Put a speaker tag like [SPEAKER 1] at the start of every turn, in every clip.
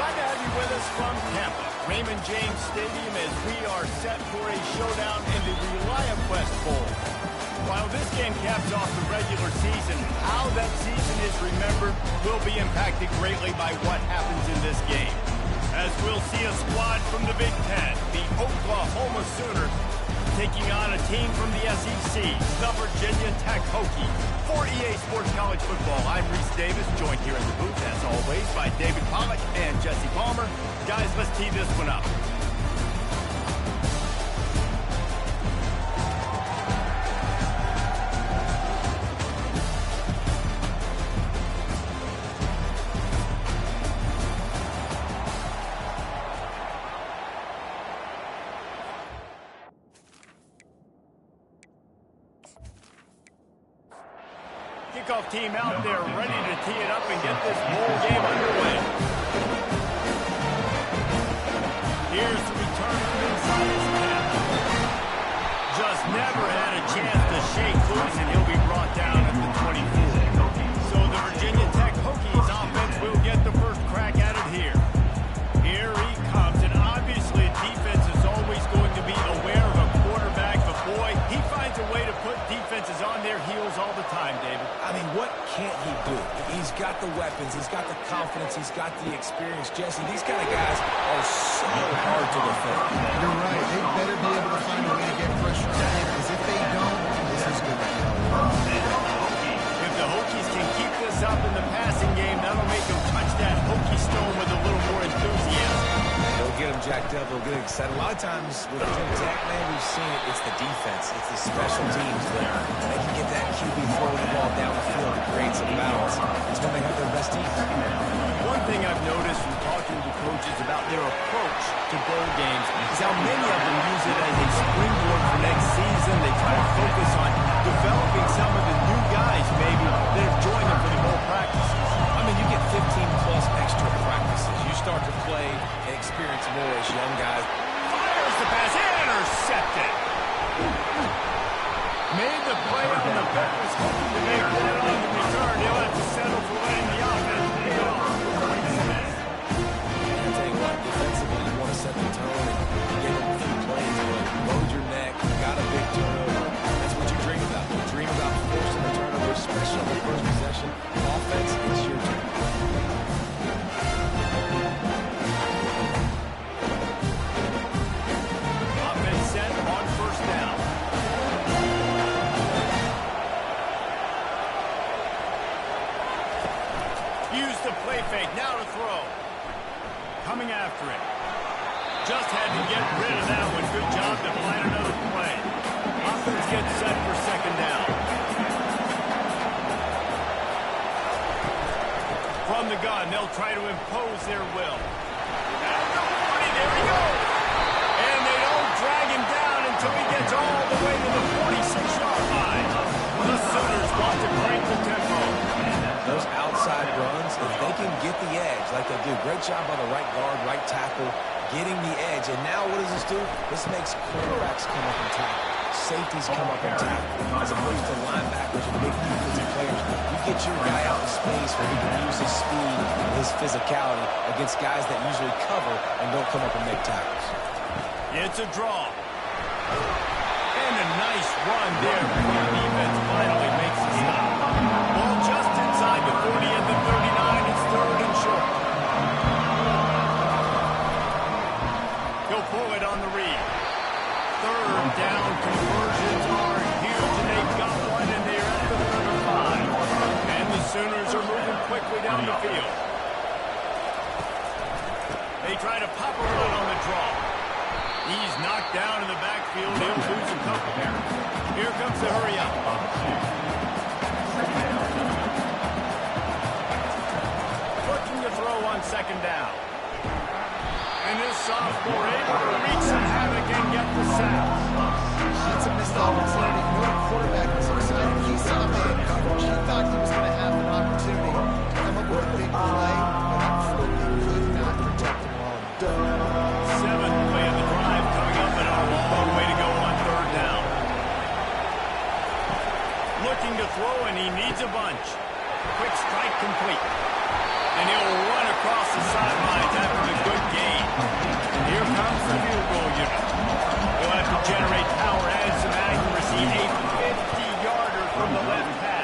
[SPEAKER 1] Glad to have you with us from Tampa, Raymond James Stadium, as we are set for a showdown in the Reliant Quest Bowl. While this game caps off the regular season, how that season is remembered will be impacted greatly by what happens in this game. As we'll see a squad from the Big Ten, the Oklahoma Sooners, taking on a team from the SEC, the Virginia Tech Hokies. For EA Sports College Football, I'm Reese Davis, joined here in the booth, as always, by David Pollack and Jesse Palmer. Guys, let's tee this one up. Kickoff team out there ready to tee it up and get this bowl game underway. Here's the return from inside his cap. Just never had a chance to shake loose, and he'll be brought down at the 24. So the Virginia Tech Hokies offense will get the first crack at it here. Here he comes, and obviously defense is always going to be aware of a quarterback, but boy, he finds a way to put defenses on their heels all the time, David.
[SPEAKER 2] I mean, what can't he do? He's got the weapons, he's got the confidence, he's got the experience. Jesse, these kind of guys are so hard to defend.
[SPEAKER 3] You're right. They better be able to find a way to get pressure on him, because if they don't, this is going to be
[SPEAKER 1] If the Hokies can keep this up in the passing game, that'll make them touch that Hokie stone with a little more enthusiasm.
[SPEAKER 2] They'll get him jacked up, they'll get excited. A lot of times with Virginia Tech, man, we've seen it. It's the defense, it's the special teams there. They can get that QB throwing the ball down the field and create some balance. It's when they have their best team.
[SPEAKER 1] One thing I've noticed from talking to coaches about their approach to bowl games is how many of them use it as a springboard for next season. They try to focus on developing some of the new guys, maybe, that have joined them for the bowl practices.
[SPEAKER 2] I mean, you get 15-plus extra practices. You start to play and experience more as young guys.
[SPEAKER 1] Fires the pass, intercepted. Made the play on the back, was hoping to make that on the return. He'll have to settle for letting the offense pay off.
[SPEAKER 2] I tell you what, defensively, you want to set the tone and get them a few plays, but load your neck, you got a big turnover. That's what you dream about. You dream about forcing a turnover, especially on the first possession. Offense, it's your turn.
[SPEAKER 1] Offense set on first down. Use the play fake, now to throw. Coming after it. Just had to get rid of that one. Good job to find another play. Offense gets set for second down. From the gun, they'll try to impose their will. At the 40, there he goes. And they don't drag him down until he gets all the way to the 46-yard line. The Sooners want to crank the tempo.
[SPEAKER 2] Those outside runs, if they can get the edge like they do, great job by the right guard, right tackle, getting the edge. And now what does this do? This makes quarterbacks come up and tackle. Safeties come up and tackle. As opposed to linebackers and big defensive players. You get your guy out in space where he can use his speed and his physicality against guys that usually cover and don't come up and make tackles.
[SPEAKER 1] It's a draw. And a nice run there before the defense finally makes a stop. Ball just inside the 40 at the 39. It's third and short. He'll pull it on the read. Third down conversions are huge, and they've got one, and they're at the 35. And the Sooners are moving quickly down the field. They try to pop a run on the draw. He's knocked down in the backfield. He'll lose a couple here. Here comes the hurry up. Looking to throw on second down. And this sophomore able to wreak some havoc and get the sack.
[SPEAKER 3] That's a missed opportunity. You know, the quarterback was excited. He saw man coverage. He thought he was going to have an opportunity to come up with a big play, but unfortunately could not protect the ball.
[SPEAKER 1] Seventh play of the drive coming up, and a long way to go on third down. Looking to throw, and he needs a bunch. Quick strike complete. And he'll run across the sidelines after the good gain. And here comes the field goal unit. He'll have to generate power and some accuracy. A 50-yarder from the left pass.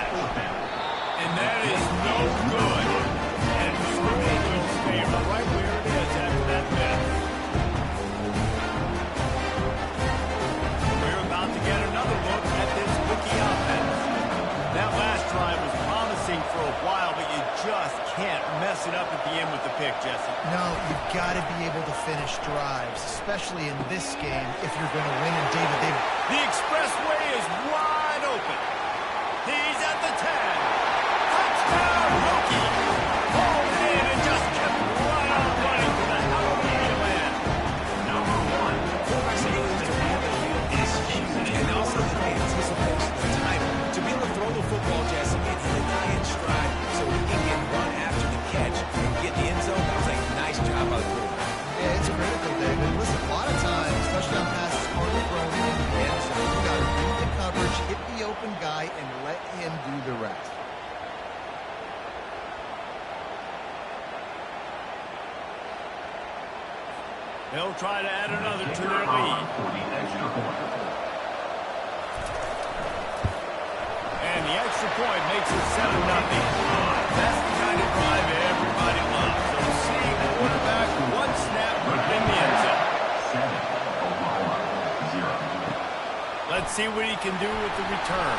[SPEAKER 1] And that is no good. And the score will stay right where it is after that miss. We're about to get another look at this rookie offense. That last drive was promising for a while, but you just can't mess it up at the end with the pick, Jesse.
[SPEAKER 3] No, you've got to be able to finish drives, especially in this game if you're going to win. And David,
[SPEAKER 1] the expressway is wide open. He's at the 10. Touchdown, rookie. Pulled in and just kept right on running to the Hallelujah land.
[SPEAKER 2] Number 1. Quarterback's ability to read the field is huge, and also the anticipation, the timing. To be able to throw the football, Jesse, it's the guy in stride, so he can get run after the catch and get the end zone. That was a nice job by the quarterback.
[SPEAKER 3] yeah, it's critical, David. Listen, a lot of times, especially on passes hard-thrown in the end zone, you got to read the coverage, hit the open guy, and let him do the rest.
[SPEAKER 1] They'll try to add another to their lead. And the extra point makes it 7-0. That's the kind of drive everybody loves. So seeing the quarterback one snap in the end zone. 7, Let's see what he can do with the return.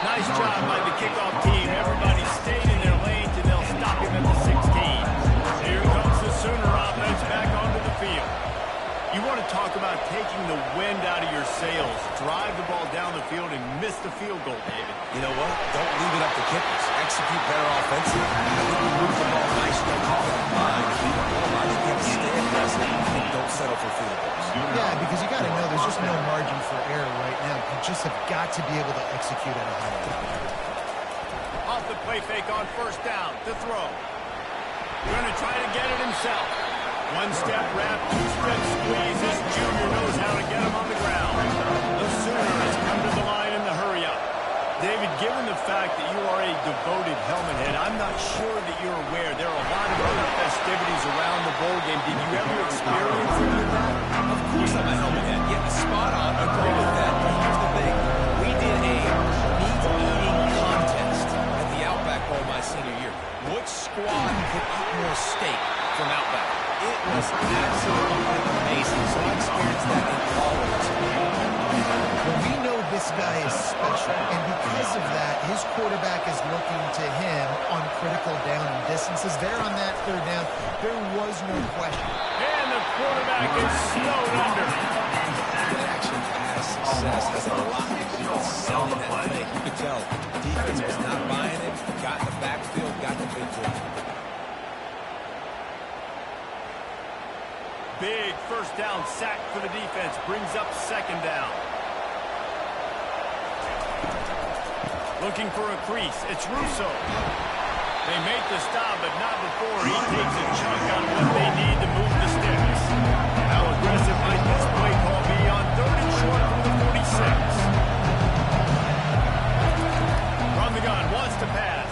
[SPEAKER 1] Nice job by the kickoff team. Everybody stayed in their lanes, and they'll stop him at the 16. Here comes the Sooner offense back onto the field. You want to talk about taking the wind out of your sails. Drive the ball down the field and miss the field goal, David.
[SPEAKER 2] You know what? Don't leave it up to kickers. Execute better offensive. I think you move the ball nicely off of the line. You have to stay aggressive and don't settle for field goals.
[SPEAKER 3] Yeah, because you got to know there's just no margin for error right now. You just have got to be able to execute at a high level.
[SPEAKER 1] Off the play fake on first down to throw. Going to try to get it himself. One-step wrap, two-step squeeze. This junior knows how to get him on the ground. The Sooners come to the line in the hurry-up. David, given the fact that you are a devoted helmet head, I'm not sure that you're aware there are a lot of other festivities around the bowl game. Did you ever experience any of that?
[SPEAKER 2] Of course I'm a helmet head. Yeah, spot on. Agree with that. But here's the thing. We did a meat-eating contest at the Outback Bowl my senior year. Which squad could eat more steak from Outback? It was absolutely amazing. So I experienced that in college.
[SPEAKER 3] Well, we know this guy is special, and because of that, his quarterback is looking to him on critical down and distances. There on that third down, there was no question.
[SPEAKER 1] And the quarterback is snowed under.
[SPEAKER 2] Action pass success has a lot to do with selling that play. You could tell the defense was not buying it, got in the backfield, got the big play.
[SPEAKER 1] Big first down sack for the defense. Brings up second down. Looking for a crease. It's Russo. They make the stop, but not before he takes a chunk out of what they need to move the sticks. How aggressive might this play call be on third and short from the 46? From the gun, wants to pass.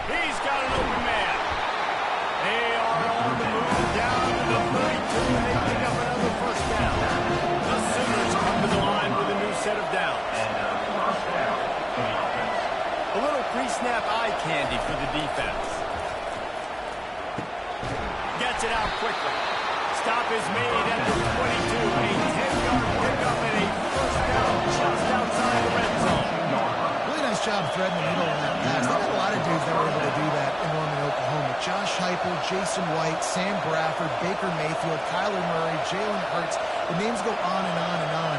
[SPEAKER 1] He's got an open man. They are on the move down to the 32, and they pick up another first down. The Sooners come to the line with a new set of downs. A little pre-snap eye candy for the defense. Gets it out quickly. Stop is made at the 22. A 10-yard pickup and a first down just outside the red zone.
[SPEAKER 3] Really nice job threading the middle on that pass. They got a lot of dudes that were able to do that in Norman, Oklahoma. Josh Heupel, Jason White, Sam Bradford, Baker Mayfield, Kyler Murray, Jalen Hurts. The names go on and on and on.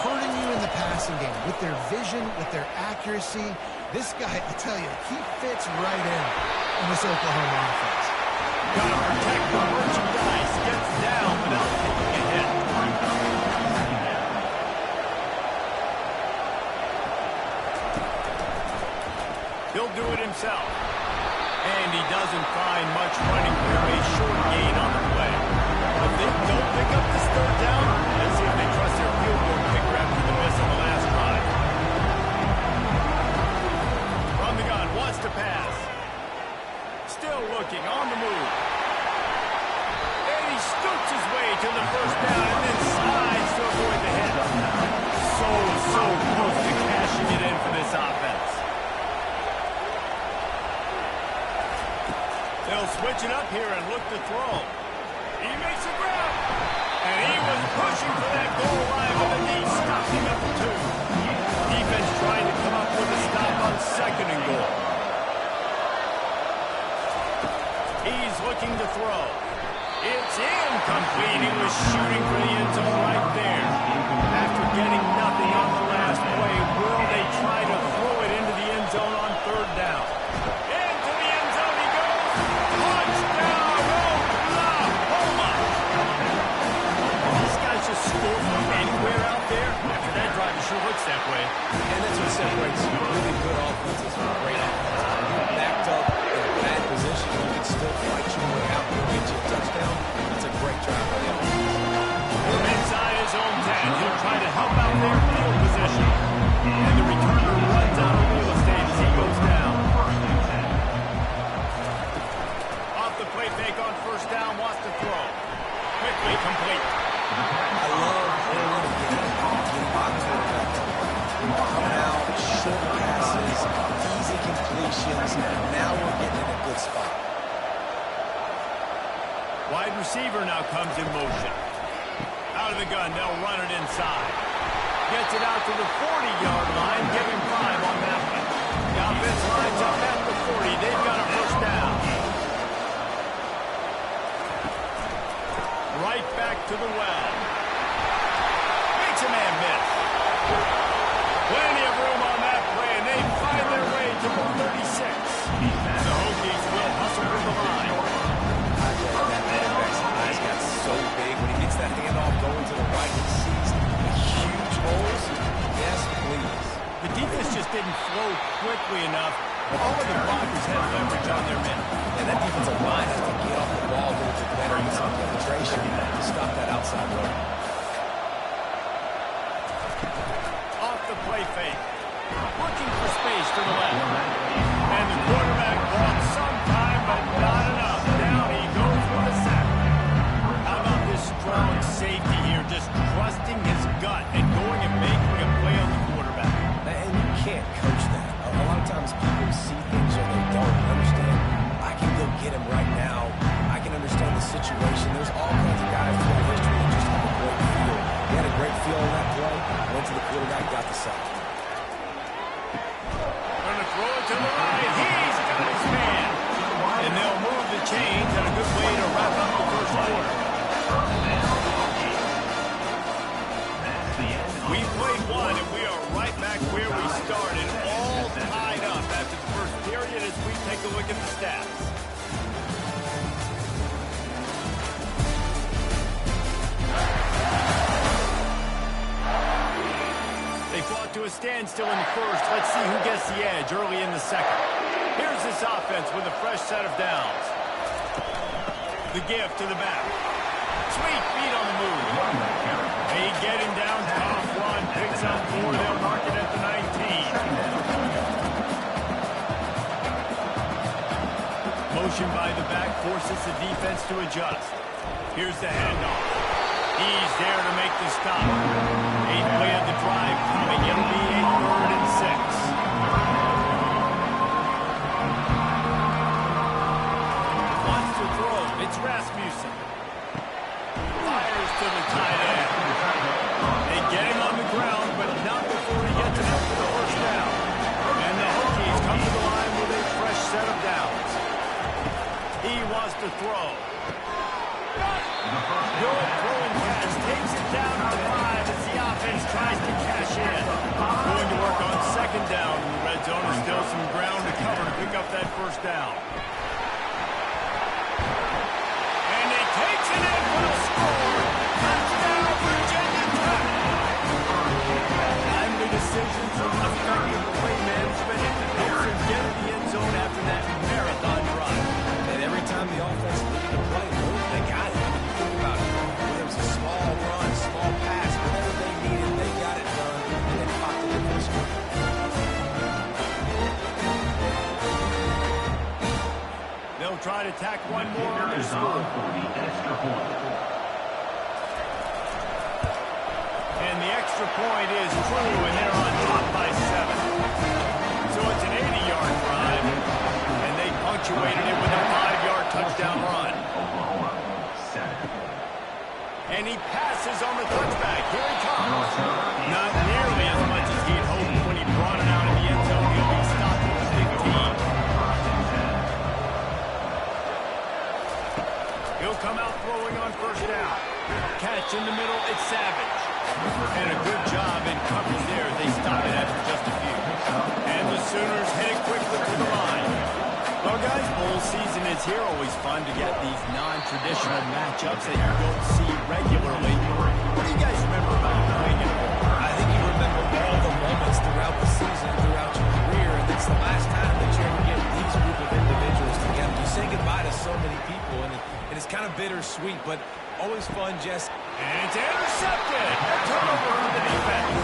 [SPEAKER 3] Hurting you in the passing game with their vision, with their accuracy. This guy, I tell you, he fits right in this Oklahoma offense.
[SPEAKER 1] Gotta protect the merchandise. Gets down without taking a hit. He'll do it himself. And he doesn't find much running room. A short gain on the play. If they don't pick up this third down, let's see if they trust their field goal kicker after the miss on the last drive. From the gun, receiver now comes in motion. Out of the gun, they'll run it inside. Gets it out to the 40-yard line, giving 5 on that one. The offense lines up at the 40. They've got a first down. Right back to the well. Makes a man miss. Plenty of room on that play, and they find their way to the 36. The Hokies will hustle from the line.
[SPEAKER 2] That man back's eyes got so big when he gets that handoff going to the right. He sees the huge holes. Yes, please.
[SPEAKER 1] The defense just didn't flow quickly enough. All of the blockers had leverage on their men.
[SPEAKER 2] And that defensive line has to get off the ball a little bit better with some penetration to stop that outside run.
[SPEAKER 1] Off the play fake. Looking for space to the left. And the quarterback brought some time, but not enough. Down he goes with a sack. How about this strong safety here, just trusting his gut and going and making a play on the quarterback.
[SPEAKER 2] And you can't coach that. A lot of times people see things or they don't understand. I can go get him right now. I can understand the situation. There's all kinds of guys throughout history that just have a great feel. He had a great feel on that play. Went to the quarterback, got the sack.
[SPEAKER 1] Going to throw it to the right. He's got his man. And they'll move the chains, and a good way to wrap up the first quarter. We played one, and we are right back where we started, all tied up after the first period as we take a look at the stats. They fought to a standstill in the first. Let's see who gets the edge early in the second. Here's this offense with a fresh set of downs. The give to the back. Sweet feet on the move. They get him down, tough run, picks up 4, they'll mark it at the 19. Motion by the back forces the defense to adjust. Here's the handoff. He's there to make the stop. 8th play of the drive coming. It'll be a 3rd and 6. Wants to throw. It's Rasmussen. Fires to the tight end. They get him on the ground, but not before he gets enough for the first down. And the Hokies come to the line with a fresh set of downs. He wants to throw. Good throwing catch. Takes it down to the 5 as the offense tries to cash in. Going to work on second down in the red zone. There's still some ground to cover to pick up that first down. And he takes it in for the score. Touchdown, Virginia Tech. Timely decisions and effective play management helps them get to the end zone after that marathon drive.
[SPEAKER 2] And every time the offense needed to play, they got it. Think about it. Whether it was a small run, small pass, whatever they needed, they got it done, and they popped it in the score.
[SPEAKER 1] They'll try to tack one more on their score. And the extra point is true, and they're on top by 7. So it's an 80-yard drive, and they punctuated it with a 5-yard touchdown run. And he passes on the touchback. Here he comes. Not nearly as much as he'd hoped when he brought it out in the end zone. He'll be stopped at the 15. He'll come out throwing on first down. Catch in the middle, it's Savage. And a good job in coverage there. They stop it after just a few. And the Sooners headed quickly to the line. Well, guys, bowl season is here. Always fun to get these non-traditional matchups that you don't see regularly. What do you guys remember about playing in a bowl?
[SPEAKER 2] I think you remember all the moments throughout the season, throughout your career, and it's the last time that you ever get these group of individuals together. You say goodbye to so many people, and it's kind of bittersweet, but always fun, Jess.
[SPEAKER 1] And it's intercepted. A turnover for the defense.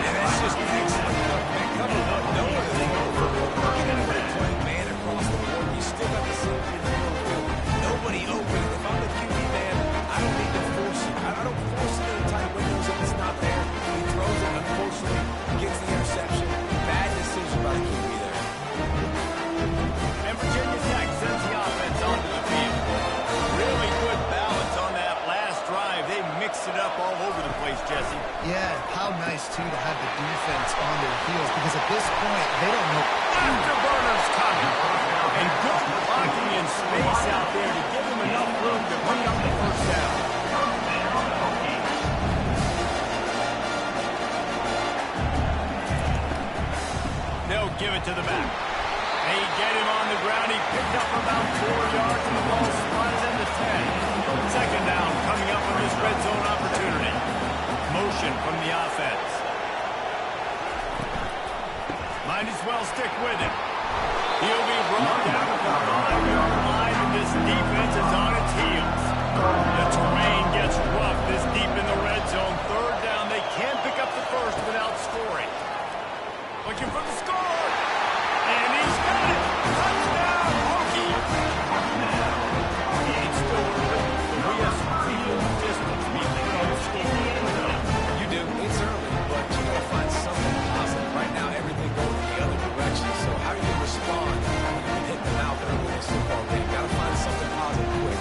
[SPEAKER 2] And that's just excellent. Man, cover one, no one is over. Working in a great playing man across the board. You still got the safety in the middle of the field. Nobody open. If I'm the QB man, I don't need to force it. I don't force it in the tight windows if it's not there. He throws it, unfortunately, gets the interception. Bad decision by the QB there.
[SPEAKER 1] And Virginia Tech sends the offense onto the field. Really good back.
[SPEAKER 3] Yeah, how nice, too, to have the defense on their heels, because at this point, they don't know.
[SPEAKER 1] Afterburners coming. And good blocking in space out there to give him enough room to pick up the first down. They'll give it to the back. They get him on the ground. He picked up about 4 yards, and the ball spotted at the 10. Second down coming up on this red zone opportunity. Motion from the offense. Might as well stick with him. He'll be brought down at the 5-yard line, and this defense is on its heels. The terrain gets rough this deep in the red zone. Third down, they can't pick up the first without scoring. Looking for the score. And he's got it. Touchdown, Hokie. It's still early. We have some real distance between those schools.
[SPEAKER 2] You do. It's early, but you got to find something positive. Right now, everything goes the other direction. So how do you respond when you hit them out early in this football game? Got to find something positive quick.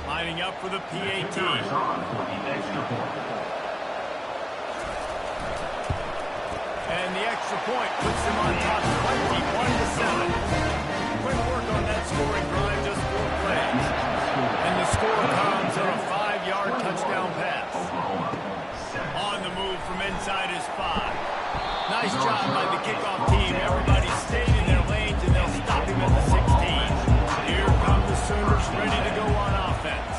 [SPEAKER 1] Lining up for the PAT. And the extra point puts them on top 21-7. Quick work on that scoring drive, just 4 plays. And the score comes on a 5-yard touchdown pass. On the move from inside his 5. Nice job by the kickoff team. Everybody stayed in their lanes, and they'll stop him at the 16. Here come the Sooners ready to go on offense.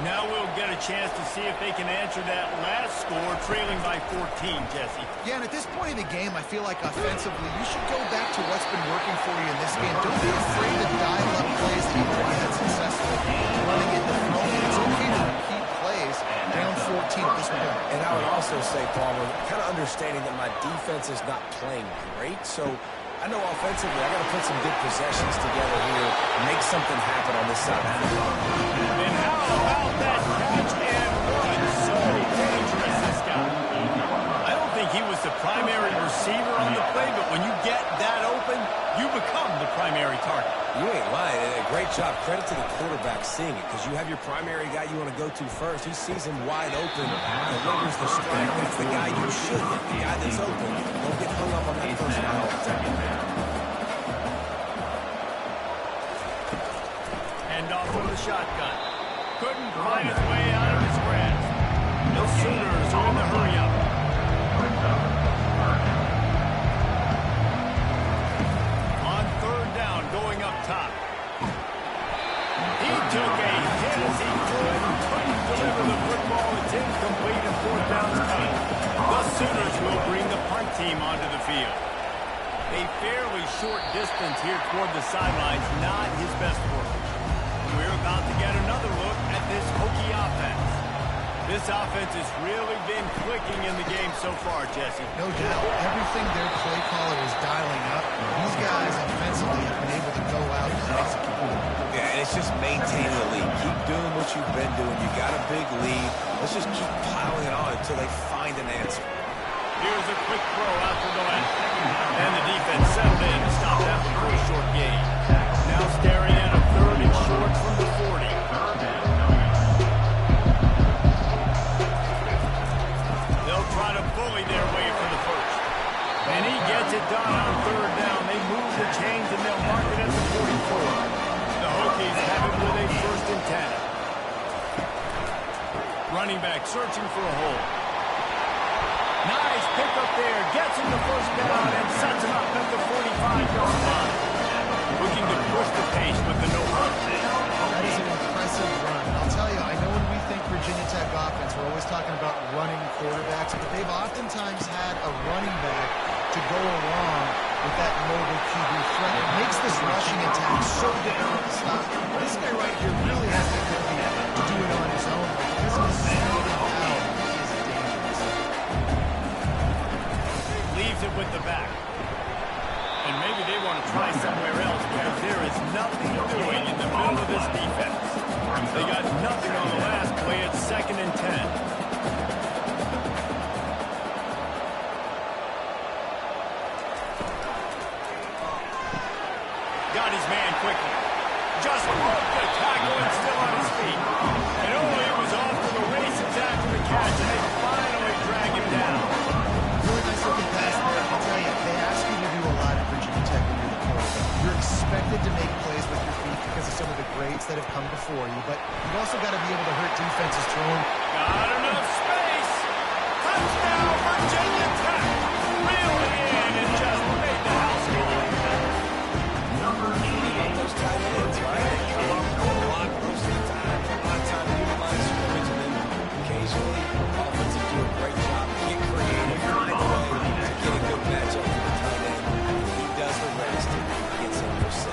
[SPEAKER 1] Now we'll get a chance to see if they can answer that last score, trailing by 14, Jesse.
[SPEAKER 3] Yeah, and at this point in the game, I feel like offensively, you should go back to what's been working for you in this game. Don't be afraid to dial up plays that you've already had success with, running it, throwing it. It's okay to repeat plays down 14 at this point.
[SPEAKER 2] And I would also say, Palmer, kind of understanding that my defense is not playing great, so I know offensively I got to put some good possessions together here, make something happen on this side of the football.
[SPEAKER 1] And how about that catch and run? So dangerous, this guy. I don't think he was the primary receiver on the play, but when you get that open, you become the primary target.
[SPEAKER 2] You ain't lying. And a great job. Credit to the quarterback seeing it, because you have your primary guy you want to go to first. He sees him wide open, delivers the strike. That's the guy you should hit, the guy that's open. Don't get hung up on that first down all the time.
[SPEAKER 1] And off with the shotgun. Couldn't find his way out of his grasp. The Sooners are in the hurry-up. On third down, going up top. He took a hit as he couldn't deliver the football. It's incomplete and fourth down's coming. The Sooners will bring the punt team onto the field. A fairly short distance here toward the sidelines, not his best work. We're about to get another look at this Hokie offense. This offense has really been clicking in the game so far, Jesse.
[SPEAKER 3] No doubt. Everything their play caller is dialing up, these guys offensively have been able to go out and execute.
[SPEAKER 2] Yeah, and it's just maintaining the lead. Keep doing what you've been doing. You got a big lead. Let's just keep piling it on until they find an answer.
[SPEAKER 1] Here's a quick throw out to the left. And the defense settled in to stop that one for a short gain. Now staring at a third and short from the 40. They'll try to bully their way for the first. And he gets it done on third down. They move the chains and they'll mark it at the 44. The Hokies have it with a first and 10. Running back searching for a hole. Nice pick up there. Gets him the first down and sets him up at the 45-yard line. Looking to push the pace with the no-hunt.
[SPEAKER 3] That is an impressive run. I'll tell you, I know when we think Virginia Tech offense, we're always talking about running quarterbacks, but they've oftentimes had a running back to go along with that mobile QB threat. It makes this rushing attack so difficult to stop. This guy right here really has the ability to do it on his own. Because of his speed and power, he is dangerous.
[SPEAKER 1] Leaves it with the back. And maybe they want to try somewhere else because there is nothing doing in the middle of this defense. They got nothing on the last play. It's second and 10. Got his man quickly.
[SPEAKER 3] limited to make plays with your feet because of some of the greats that have come before you, but you've also got to be able to hurt defenses throwing.
[SPEAKER 1] Got enough space. Touchdown, Virginia Tech. Reeled it in and just made the house call.
[SPEAKER 2] Number 88. Those tight ends, right? They come up, block most of the time. A lot of time to utilize scrimmage, and then occasionally offenses do a great job. Get creative, find a way to get a good matchup for the tight end. He does the rest. Gets in for 6.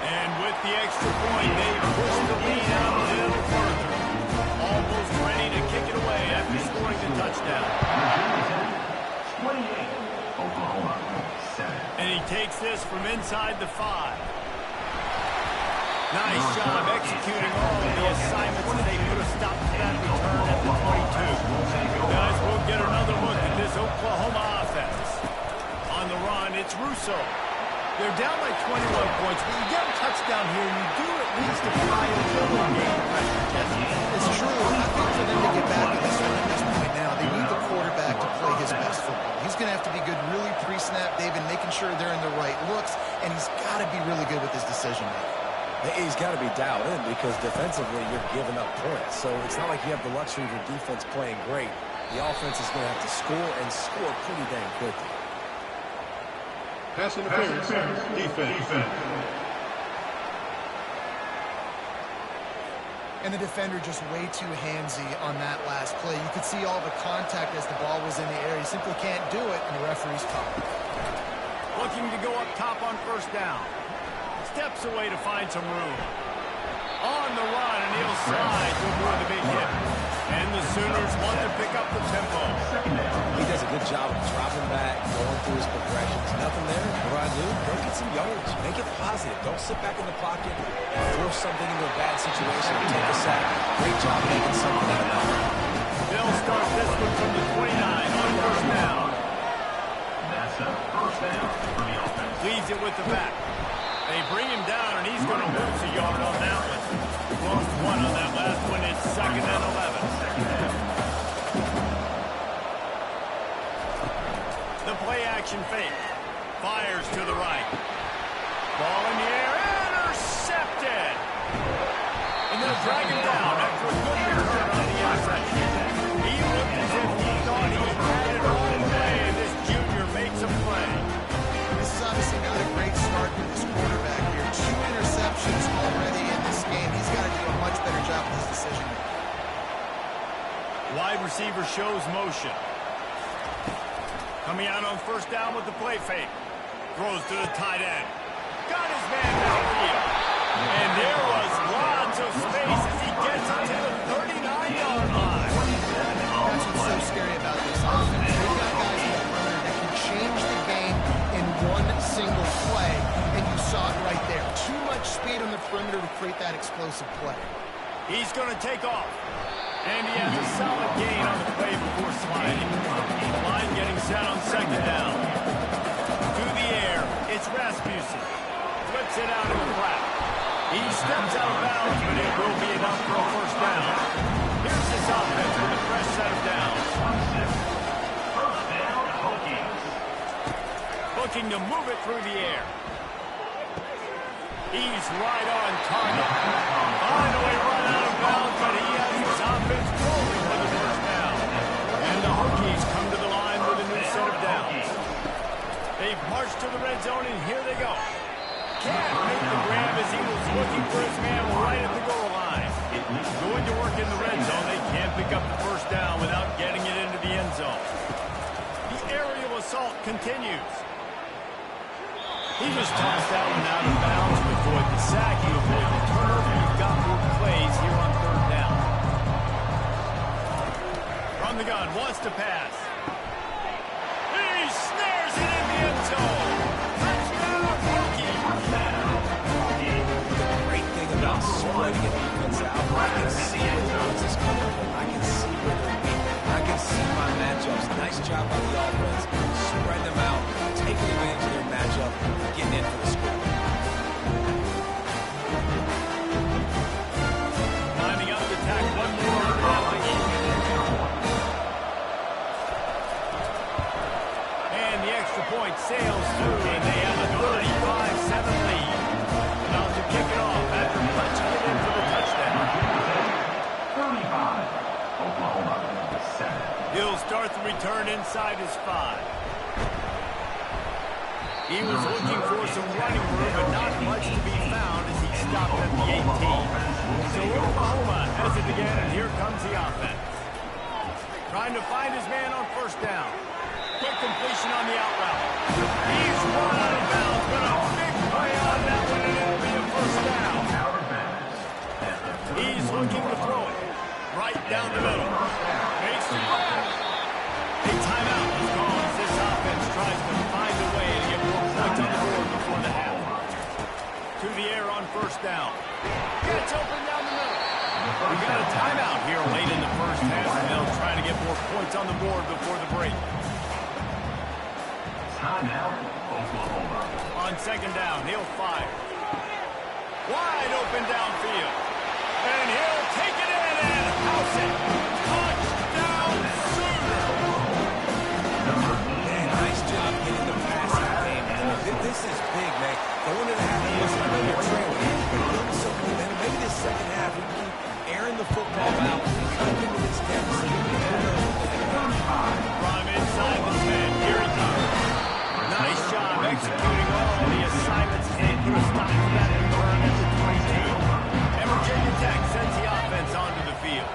[SPEAKER 1] And with the extra point, they push the lead out a little further. Almost ready to kick it away after scoring the touchdown.
[SPEAKER 4] 28, Oklahoma, 7.
[SPEAKER 1] And he takes this from inside the 5. Nice job executing all of the assignments that they put a stop to that return at the 22. Guys, we'll get another look at this Oklahoma offense. On the run, it's Russo. They're down by 21 points, but you get a touchdown here, you do at least apply a little game pressure, Jesse.
[SPEAKER 3] It's true. I think for them to get back to this one at this point now, they need the quarterback to play his best football. He's going to have to be good really pre-snap, David, making sure they're in the right looks, and he's got to be really good with his decision-making.
[SPEAKER 2] He's got to be dialed in because defensively you're giving up points. So it's not like you have the luxury of your defense playing great. The offense is going to have to score and score pretty dang quickly.
[SPEAKER 5] Pass interference, defense.
[SPEAKER 3] And the defender just way too handsy on that last play. You could see all the contact as the ball was in the air. He simply can't do it, and the referee's called.
[SPEAKER 1] Looking to go up top on first down. Steps away to find some room. On the run, and he'll slide to avoid the big hit. And the Sooners want to pick up the tempo.
[SPEAKER 2] He does a good job of dropping back, going through his progressions. Nothing there. What do I do? Go get some yardage. Make it positive. Don't sit back in the pocket and force something into a bad situation and take a sack. Great job making something out of that.
[SPEAKER 1] They'll start this one from the 29 on first down.
[SPEAKER 4] That's a first down for the offense.
[SPEAKER 1] Leads it with the back. They bring him down, and he's going to lose a yard on that one. Lost 1 on that last one. It's 2nd and 11. The play-action fake. Fires to the right. Ball in the air. Intercepted. And they'll drag him down after a good return on the outside. He looked as if he thought he had it all the way, and this junior makes a play.
[SPEAKER 3] This is obviously not a great start for this quarterback here. 2 interceptions already in this game. He's got to do a much better job with his decision-making.
[SPEAKER 1] Wide receiver shows motion. Coming out on first down with the play fake. Throws to the tight end. Got his man downfield. And there was lots of space as he gets it to the 39-yard line.
[SPEAKER 3] That's what's so scary about this offense. They've got guys in the perimeter that can change the game in one single play, and you saw it right there. Too much speed on the perimeter to create that explosive play.
[SPEAKER 1] He's going to take off. And he has a solid gain on the play before sliding. The line getting set on second down. To the air, it's Rasmussen. Flips it out in the flat. He steps out of bounds, but it will be enough for a first down. Here's this offense with a fresh set of downs.
[SPEAKER 4] First down, Hokies.
[SPEAKER 1] Looking to move it through the air. He's right on target. Finally run out of bounds, but he has his offense rolling for the first down. And the Hokies come to the line with a new set of downs. They've marched to the red zone, and here they go. Can't make the grab as he was looking for his man right at the goal line. Going to work in the red zone, they can't pick up the first down without getting it into the end zone. The aerial assault continues. He was tossed out and out of bounds to avoid the sack. He avoided the turnover. You've got more plays here on third down. From the gun, wants to pass. He snares it in the end zone. Touchdown, Hokies.
[SPEAKER 2] The great thing about spreading a defense out, I can see where the offense is coming from. I can see where they're weak. I can see my matchups. Nice job by the offense. Spread them out, taking advantage of their matchup, getting in for the score.
[SPEAKER 1] Lining up to attack one more. And the extra point sails through, and they have a 35-7 lead. return inside his 5. He was looking for some running room, but not much to be found as he stopped at the 18. So Oklahoma has it again, and here comes the offense. Trying to find his man on first down. Quick completion on the out route. He's run out of bounds, but a big play on that one, and it'll be a first down. He's looking to throw it. Right down the middle. Makes the grab. A timeout is called as this offense tries to find a way to get more points on the board before the half. To the air on first down. Gets open down the middle. We got a timeout here late in the first half, and they'll try to get more points on the board before the break.
[SPEAKER 4] Timeout, Oklahoma.
[SPEAKER 1] On second down, he'll fire. Wide open downfield. And he'll take it in and house it. Touchdown, Sooner.
[SPEAKER 2] Man, nice job getting the passing game. This is big, man. Going to the half, looks like they're trailing. But so momentum. Maybe this second half, we can keep airing the football out, cut into this deficit.
[SPEAKER 1] From inside the 10, here he comes. Nice job executing all the assignments and put a stop to that return at the 22. And Virginia Tech sends the offense onto the field.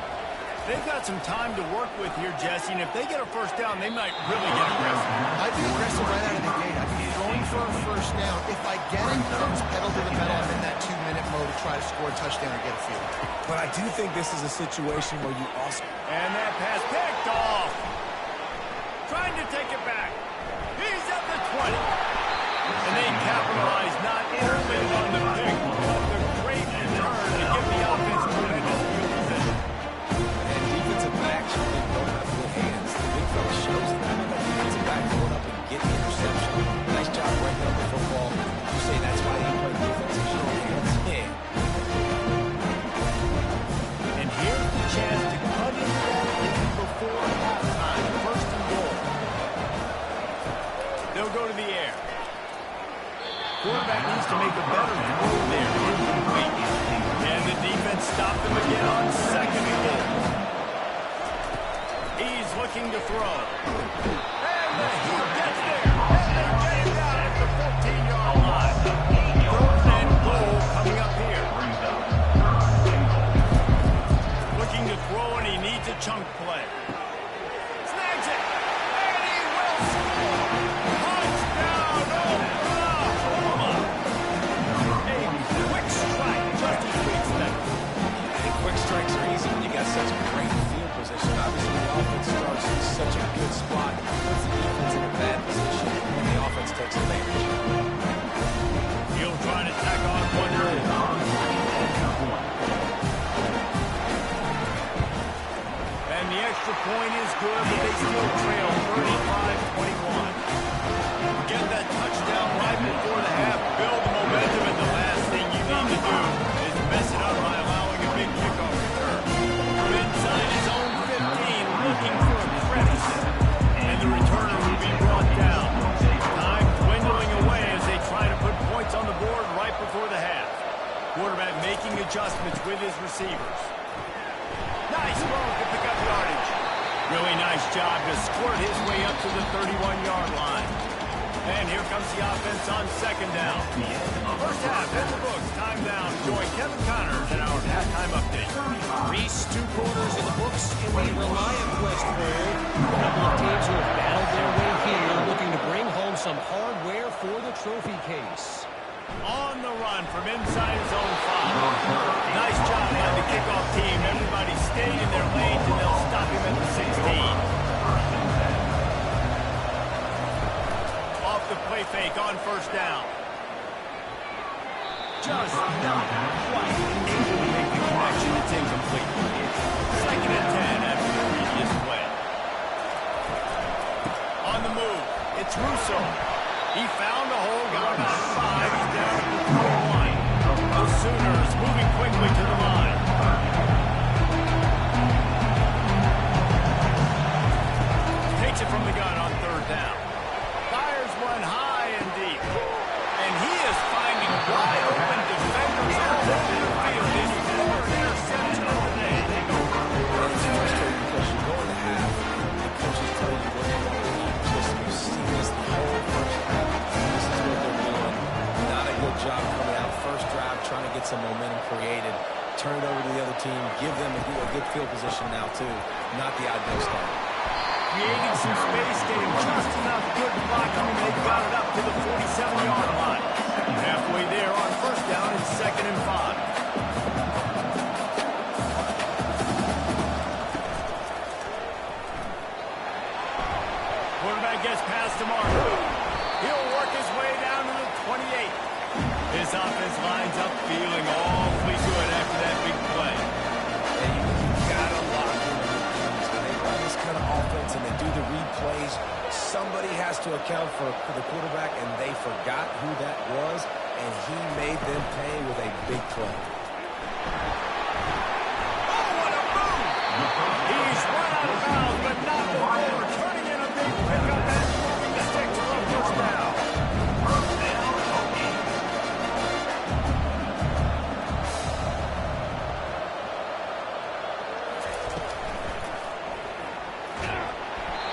[SPEAKER 1] They've got some time to work with here, Jesse, and if they get a first down, they might really get aggressive.
[SPEAKER 3] I'd be aggressive right out of the gate. I'd be throwing for a first down. If I get it, then it's pedal to the metal. I'm in that 2-minute mode to try to score a touchdown or get a field.
[SPEAKER 2] But I do think this is a situation where you also...
[SPEAKER 1] And that pass picked off. Trying to take it back. He's at the 20. And they capitalize not only on the pick, but the great return to give the offense tremendous field position.
[SPEAKER 2] And defensive backs really don't have good hands. The big fella shows that. The defensive back going up and getting the interception. Nice job breaking up the football. You say that's why they play defense and show hands? Yeah.
[SPEAKER 1] And here's the chance to cut into that lead before halftime. First and goal. They'll go to the air. Quarterback needs to make a better throw there. Incomplete. And the defense stopped him again on second and goal. He's looking to throw. And he gets there. And they get him down at the 14-yard line. Third and goal coming up here. Looking to throw, and he needs a chunk play. Snags it. And he will score. Touchdown, Oklahoma. A quick strike, just as we expected.
[SPEAKER 2] And quick strikes are easy when you got such great field position. Obviously, the offense starts in such a good spot. Puts the defense in a bad position, and the offense takes advantage.
[SPEAKER 1] He'll try to tack on one more. And the extra point is good, but they still trail 35-21. Get that touchdown right before the half, build the momentum, and the last thing you need to do is mess it up by allowing a big kickoff return. From inside his own 15, looking for a crevice, and the returner will be brought down. Time dwindling away as they try to put points on the board right before the half. Quarterback making adjustments with his receivers. Nice throw to pick up yardage. Really nice job to squirt his way up to the 31-yard line. And here comes the offense on second down. First half in the books. Time down. Join Kevin Connors in our halftime update.
[SPEAKER 6] Reese, 2 quarters in the books in the Reliant West Bowl. A couple of teams who have battled their way here, looking to bring home some hardware for the trophy case.
[SPEAKER 1] On the run from inside his own 5. Nice job by the kickoff team. Everybody stayed in their lanes, and they'll stop him at the 16. Off the play fake on first down. Just not quite able to make the connection. It's incomplete. Second and 10 after the previous play. On the move, it's Russo. He found a hole, got about 5. He's down at the 21. The Sooners moving quickly to the line. Takes it from the gun on third down. Fires one high and deep. And he is finding wide open defenders all over the field. His 4th interception of the day.
[SPEAKER 2] It's frustrating because you go in the half, and coaches tell you what created. Turn it over to the other team. Give them a good field position now, too. Not the ideal start.
[SPEAKER 1] Creating some space, getting just enough good blocking, and they got it up to the 47-yard line. Halfway there on first down and 2nd and 5. Quarterback gets past to Marshall. He'll work his way down to the 28. His offense lines up feeling awfully good after that big play.
[SPEAKER 2] And you got to lock in the rookies. When they run this kind of offense and they do the read plays, somebody has to account for the quarterback, and they forgot who that was, and he made them pay with a big play.
[SPEAKER 1] Oh, what a move! He's run out of bounds, but not before turning in a big pickup and moving the stick to the first down.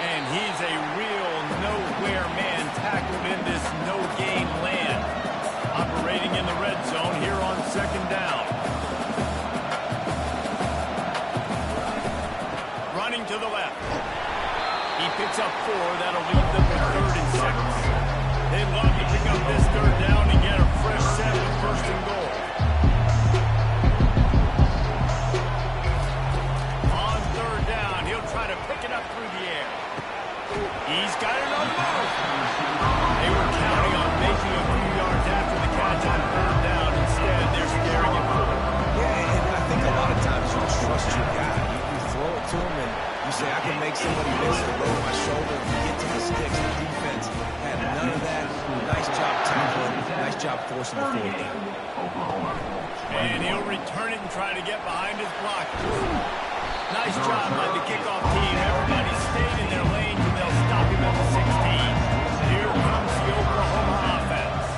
[SPEAKER 1] And he's a real nowhere man tackled in this no-gain land. Operating in the red zone here on 2nd down. Running to the left. He picks up 4. That'll leave them with 3rd and 6. They'd love to pick up this 3rd down and get a fresh set with 1st and goal. On 3rd down, he'll try to pick it up through the air. He's got it on the move. They were counting on making a few yards after the catch on 3rd down. Instead, they're staring at 4.
[SPEAKER 2] Yeah, and I think a lot of times you trust your guy. You throw it to him, and you say, I can make somebody miss or lower my shoulder. You get to the sticks. The defense had none of that. Nice job tackling. Nice job forcing the 4th down.
[SPEAKER 1] And he'll return it and try to get behind his block. Nice job by the kickoff team. Everybody stayed in their lanes, and they'll stop him at the 16. Here comes the Oklahoma offense.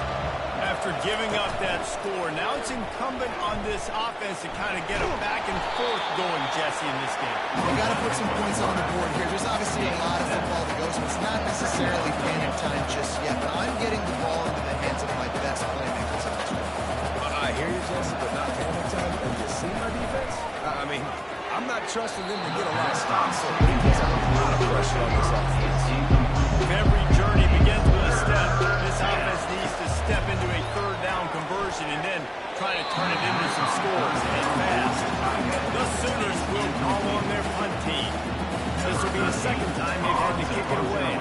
[SPEAKER 1] After giving up that score, now it's incumbent on this offense to kind of get a back and forth going, Jesse, in this game.
[SPEAKER 3] They got to put some points on the board here. There's obviously a lot of football to go, so it's not necessarily panic time just yet. But I'm getting the ball into the hands of my best playmakers in this one.
[SPEAKER 2] I hear you, Jesse, but not panic time. And you see my defense? I mean, I'm not trusting them to get a lot of stops, so they put a lot of pressure on this offense.
[SPEAKER 1] Every journey begins with a step. This offense needs to step into a 3rd down conversion and then try to turn it into some scores, and fast. The Sooners will call on their punt team. This will be the 2nd time they've had to kick it away.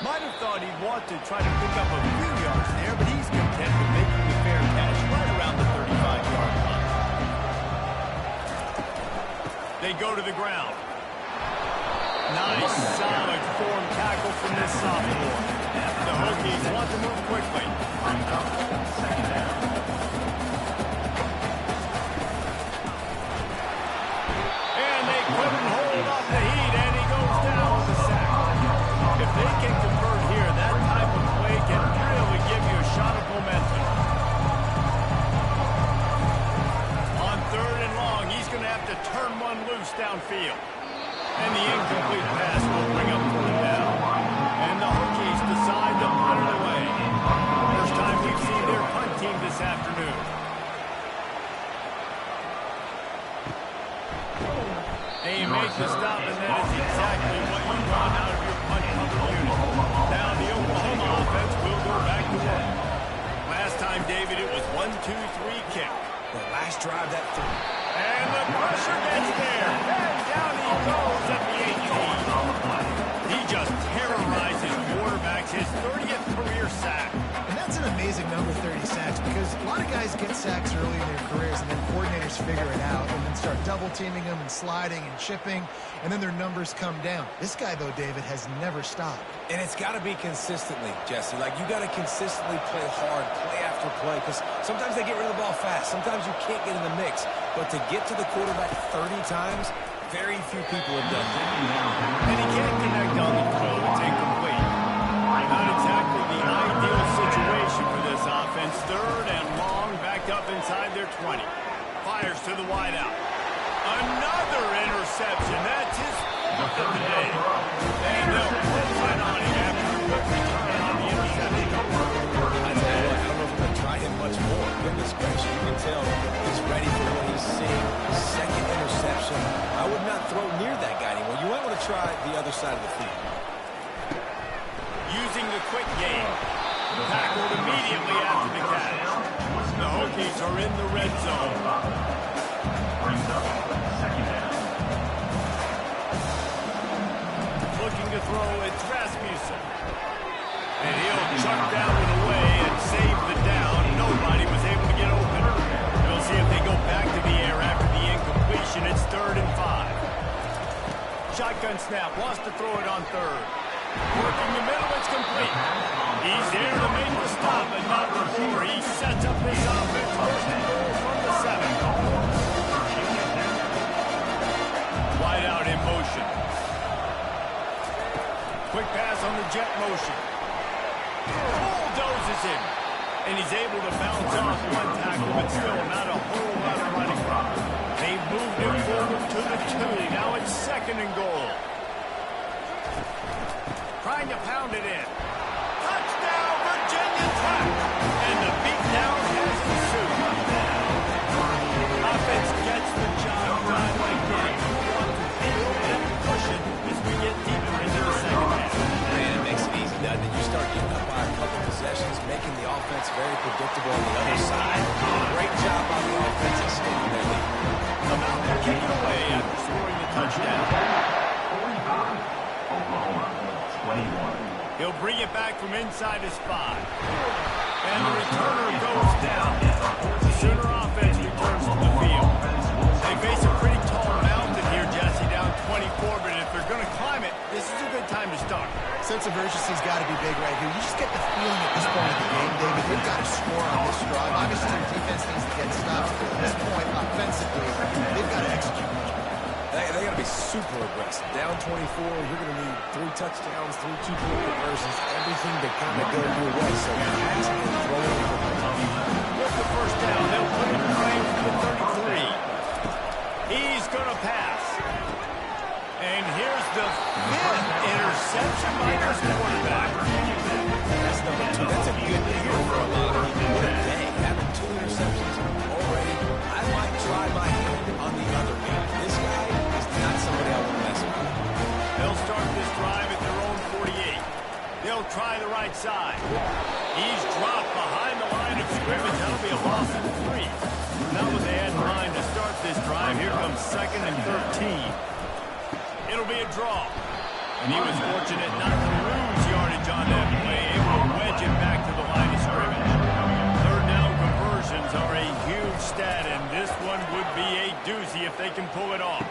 [SPEAKER 1] Might have thought he'd want to try to pick up a few yards there, but he's content with making the fair catch right around the 35-yard line. They go to the ground. Nice, solid form tackle from this sophomore. The Hokies want to move quickly. And they couldn't hold off the heat, and he goes down with a sack. If they can convert here, that type of play can really give you a shot of momentum. On 3rd and long, he's going to have to turn one loose downfield. And the incomplete pass will bring up 4th down. And the Hokies decide to punt it away. First time we've seen their punt team this afternoon. And you make the stop, and that is exactly what you want out of your punt cover unit. Now the Oklahoma offense will go back to work. Last time, David, it was 1-2-3 kick.
[SPEAKER 2] The last drive, that 3.
[SPEAKER 1] And the pressure gets there. And down he goes at the 18. He just terrorizes quarterbacks, his 30th career sack.
[SPEAKER 3] And that's an amazing number, 30 sacks, because a lot of guys get sacks early in their careers, and then coordinators figure it out and then start double-teaming them and sliding and chipping, and then their numbers come down. This guy, though, David, has never stopped.
[SPEAKER 2] And it's got to be consistently, Jesse. Like, you got to consistently play hard, play after play, because sometimes they get rid of the ball fast. Sometimes you can't get in the mix. But to get to the quarterback 30 times, very few people have done that.
[SPEAKER 1] And he can't connect on the throw. It's incomplete. Not exactly the ideal situation for this offense. 3rd and long, backed up inside their 20. Fires to the wideout. Another interception. That's his 4th of the day. And they'll put one on him after a quick return on the interception.
[SPEAKER 2] I tell you what, try the other side of the field.
[SPEAKER 1] Using the quick game. Tackled immediately after the catch. The Hokies are in the red zone.
[SPEAKER 4] Brings up second down.
[SPEAKER 1] Looking to throw, it's Rasmussen. And he'll chuck that one away and save the down. Nobody was able to get open. We'll see if they go back to the air after the incompletion. It's 3rd and 5. Shotgun snap, wants to throw it on 3rd. Working the middle, it's complete. He's there to make the stop, but not before he sets up this offense. 1st and goal from the 7. Wide out in motion. Quick pass on the jet motion. Bulldozes him. And he's able to bounce off one tackle, but still not a whole lot of running. They've moved him forward to the 2. Now it's 2nd and goal. Trying to pound it in. Touchdown, Virginia Tech. And the beatdown has ensued. Offense gets the job done by getting that cushion as we get deeper into the second half.
[SPEAKER 2] Man, it makes it easy, doesn't it? You start getting up by a couple possessions, making the offense very predictable on the other side. Great job on the offense extending their lead.
[SPEAKER 1] About to kick it away after scoring the touchdown.
[SPEAKER 4] 45, Oklahoma, 21.
[SPEAKER 1] He'll bring it back from inside his 5. And the returner goes down. The Sooner offense returns to the field. They face a pretty tall mountain here, Jesse, down 24, but if they're going to climb it, this is a good time to start.
[SPEAKER 3] Sense of urgency's got to be big right here. You just get the feeling at this point of the game, David, they've got to score on this drive. Obviously, their defense needs to get stopped. At this point, offensively, they've got to execute much better.
[SPEAKER 2] They got to be super aggressive. Down 24, you're going to need 3 touchdowns, 3 2-point conversions, everything to kind of go your way. So passing and throwing for the
[SPEAKER 1] With the first down, they'll put him playing for the 33. He's going to pass. And here's the 5th interception by this quarterback.
[SPEAKER 2] That's number 2. That's a good year for a lot of people. What a day. Having 2 interceptions already. I might try my hand on the other end. This guy is not somebody I want to mess with.
[SPEAKER 1] They'll start this drive at their own 48. They'll try the right side. He's dropped behind the line of scrimmage. That'll be a loss of 3. Not what they had in mind to start this drive. Here comes 2nd and 13. It'll be a draw. And he was fortunate not to lose yardage on that play, able to wedge it back to the line of scrimmage. 3rd down conversions are a huge stat, and this one would be a doozy if they can pull it off. He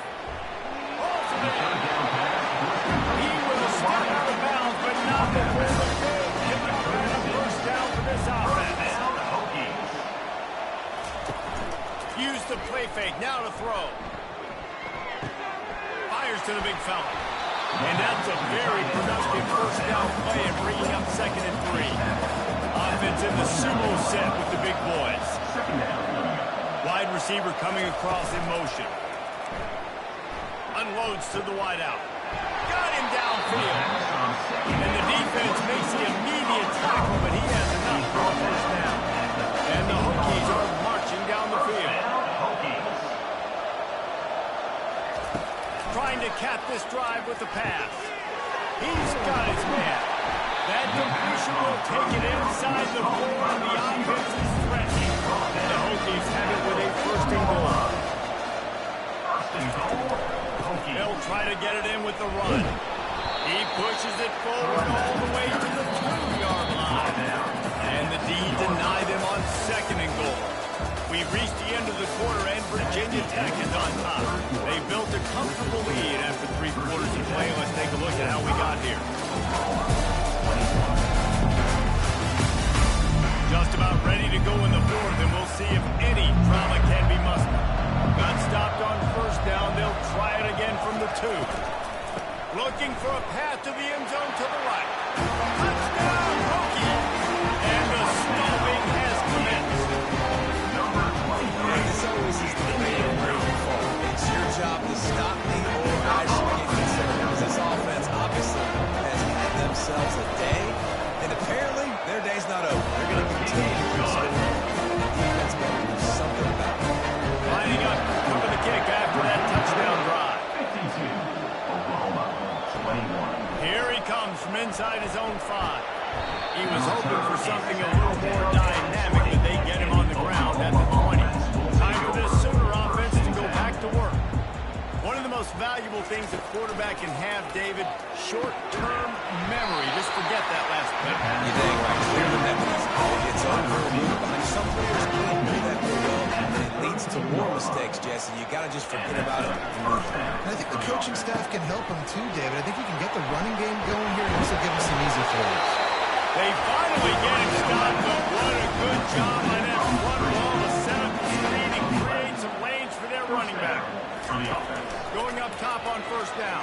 [SPEAKER 1] will step out of bounds, but not before the goal. Picking up a first down for this offense. Use the play fake, now to throw. Fires to the big fella. And that's a very productive first down play and bringing up 2nd and 3. Offense in the sumo set with the big boys. Wide receiver coming across in motion. Unloads to the wideout. Got him downfield. And the defense makes the immediate tackle, but he has enough for a first down. And the Hokies are marching down the field. Trying to cap this drive with the pass. He's got his man. That completion will take it inside the 4, and the offense is threatening. The Hokies have it with a 1st and goal. They'll try to get it in with the run. He pushes it forward all the way to the 2-yard line. And the D denied him on 2nd and goal. We've reached the end of the quarter, and Virginia Tech is on top. They built a comfortable lead after 3 quarters of play. Let's take a look at how we got here. Just about ready to go in the 4th, and we'll see if any drama can be mustered. Got stopped on first down. They'll try it again from the 2. Looking for a path to the end zone to the right. Touchdown, Hokie! And the stomping has commenced.
[SPEAKER 2] This always is the debate of where you fall. It's your job to stop me, or I should get considered. Because this offense obviously has had themselves a day, and apparently their day's not over. They're going to continue to score. The defense better do something about it.
[SPEAKER 1] Lining up for the kick after that touchdown drive.
[SPEAKER 4] 52, Oklahoma.
[SPEAKER 1] quarterback can have, David, short-term memory. Just forget that last play.
[SPEAKER 2] You're dang right. Clear the memories. It's over. Behind some players can't do that very well, and it leads to more mistakes, Jesse. You got to just forget about it and move on.
[SPEAKER 3] And I think the coaching staff can help him too, David. I think he can get the running game going here and also give him some easy throws.
[SPEAKER 1] They finally get him stopped, but what a good job on that front ball to set up the screen and create some lanes for their running back. Going up top on first down.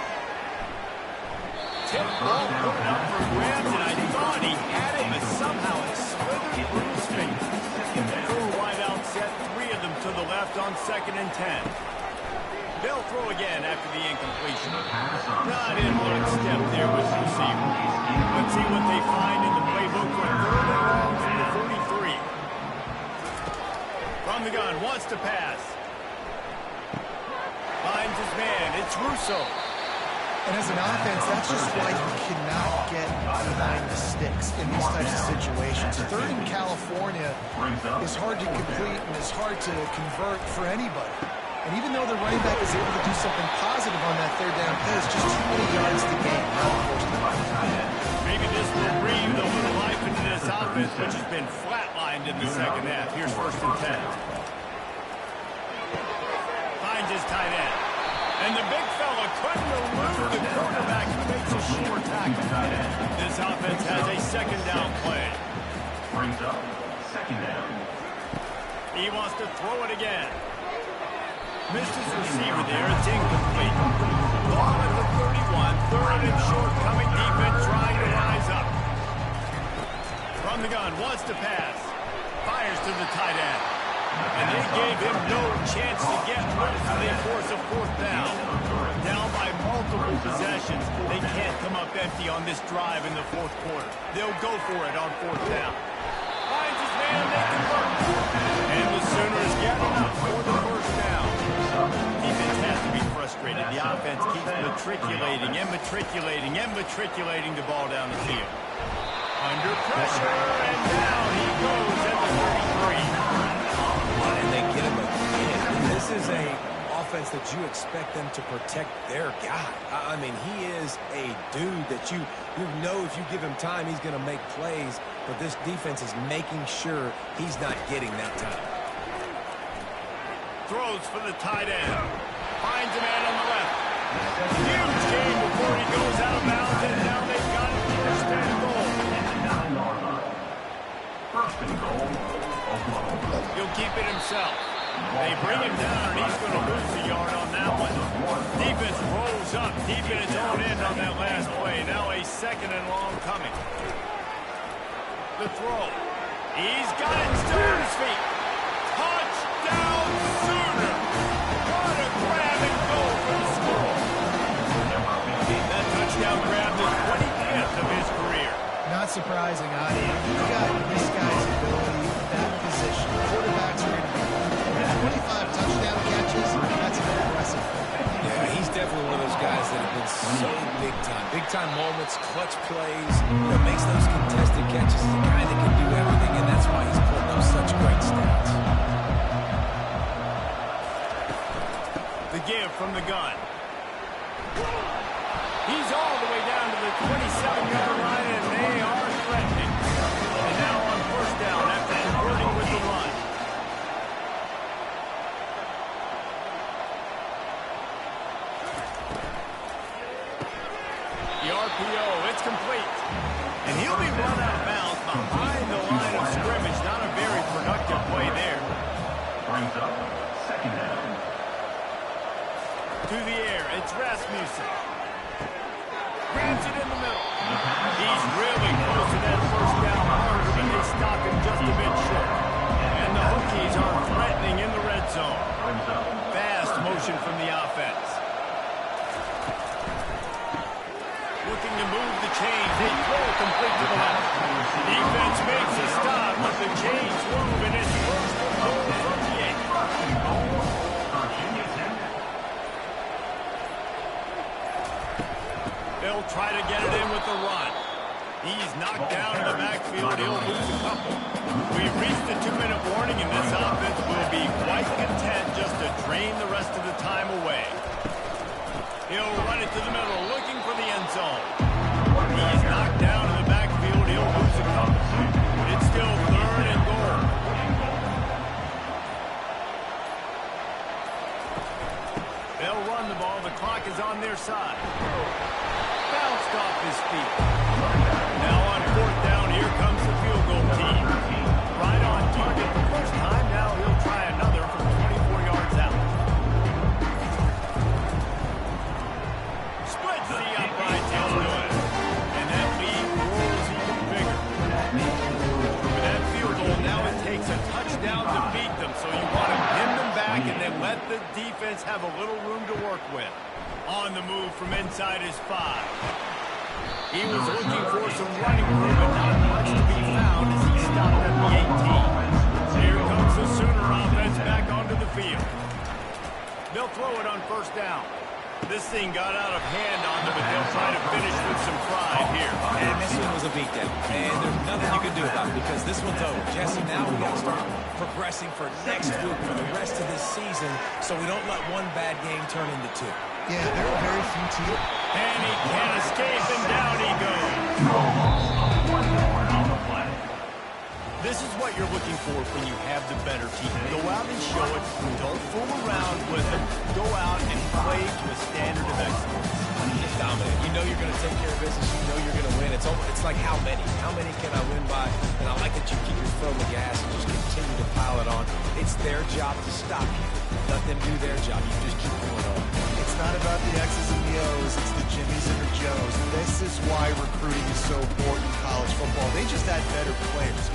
[SPEAKER 1] Tip ball put up for grabs, and I thought he had it, but somehow it slithered through his fingers. 4 wide out set, 3 of them to the left on 2nd and 10. They'll throw again after the incompletion. Not in lockstep there with the receiver. Let's see what they find in the playbook for 3rd and long from the 43. From the gun, wants to pass. Finds his man. It's Russo.
[SPEAKER 3] And as an offense, that's just why you cannot get behind the sticks in these types of situations. 3rd in California is hard to complete and is hard to convert for anybody. And even though the running back is able to do something positive on that 3rd down play, it's just too many yards to gain.
[SPEAKER 1] Maybe this will breathe a little life into this offense, which has been flatlined in the 2nd half. Here's 1st and 10. Finds his tight end. And the big fella couldn't elude the quarterback who makes a sure tackle. This offense has a 2nd down play.
[SPEAKER 4] Brings up 2nd down.
[SPEAKER 1] He wants to throw it again. Missed his receiver there. It's incomplete. Ball at the 31. 3rd and short. Coming defense trying to rise up. From the gun. Wants to pass. Fires to the tight end. And they gave him no chance to get loose, and they force a 4th down. Down by multiple possessions. They can't come up empty on this drive in the 4th quarter. They'll go for it on 4th down. Finds his man. They convert. And the Sooners get enough for the 1st down. Defense has to be frustrated. The offense keeps matriculating the ball down the field. Under pressure, and down he goes at the 33.
[SPEAKER 2] And they get him again. This is a offense that you expect them to protect their guy. I mean, he is a dude that you know if you give him time, he's going to make plays, but this defense is making sure he's not getting that time.
[SPEAKER 1] Throws for the tight end. Finds a man on the left. Huge game before he goes out of bounds, and now they've got it 1st and goal.
[SPEAKER 4] 1st and goal, Oklahoma.
[SPEAKER 1] He'll keep it himself. They bring him down, and he's going to lose a yard on that one. Defense rolls up deep in his own end on that last play. Now a 2nd and long coming. The throw. He's got it still on his feet. Touchdown, Sooner! What a grab and goal for the score. That touchdown grab the 25th of his career.
[SPEAKER 3] Not surprising, Adi. You've got this guy's ability, that position. Quarterbacks are going to be 25 touchdown catches. That's impressive.
[SPEAKER 2] Yeah, he's definitely one of those guys that have been so big time. Big time moments, clutch plays, makes those contested catches. He's a guy that can do everything, and that's why he's putting up such great stats.
[SPEAKER 1] The give from the gun. He's all the way down to the 27-yard line, and they are threatening. And now on 1st down after converting with the run. The RPO, it's complete. And he'll be run out of bounds behind the line of scrimmage. Not a very productive play there.
[SPEAKER 4] Brings up 2nd down.
[SPEAKER 1] To the air, it's Rasmussen. Grabs it in the middle. He's really close to that 1st down marker, but they stop him just a bit short. And the Hokies are threatening in the red zone. Fast motion from the offense. Looking to move the chains. They throw complete to the left. Defense makes a stop, but the chains move, and it's 1st and goal from the 8. They'll try to get it in with the run. He's knocked down in the backfield. He'll lose a couple. We've reached the 2-minute warning, and this offense will be quite content just to drain the rest of the time away. He'll run it to clock is on their side. Bounced off his feet. Now on fourth down, here comes the field goal team. Right on target the first time. Now he'll try another from 24 yards out. Splits the upright till good. And that lead grows even bigger. With that field goal, now it takes a touchdown to beat them. So you want to pin them back and then let the defense have a little room to work with. On the move from inside his 5. He was looking for some running room, but not much to be found as he stopped at the 18. Here comes the Sooner offense back onto the field. They'll throw it on first down. This thing got out of hand on them, but they'll try to finish with some pride here.
[SPEAKER 2] And this one was a beatdown. And there's nothing you can do about it because this one's over. Jesse, now we got to start progressing for next week for the rest of this season so we don't let one bad game turn into two.
[SPEAKER 3] Yeah, there are very few teams.
[SPEAKER 1] And he can't escape, and down he goes. This is what you're looking for when you have the better team. Go out and show it. Don't fool around with it. Go out and play to a standard of excellence.
[SPEAKER 2] Just dominate. You know you're going to take care of business. You know you're going to win. It's like how many? How many can I win by? And I like that you keep your foot on the gas and just continue to pile it on. It's their job to stop you. Let them do their job. You just keep going on.
[SPEAKER 3] It's not about the X's and the O's. It's the Jimmies and the Joes. This is why recruiting is so important in college football. They just add better players.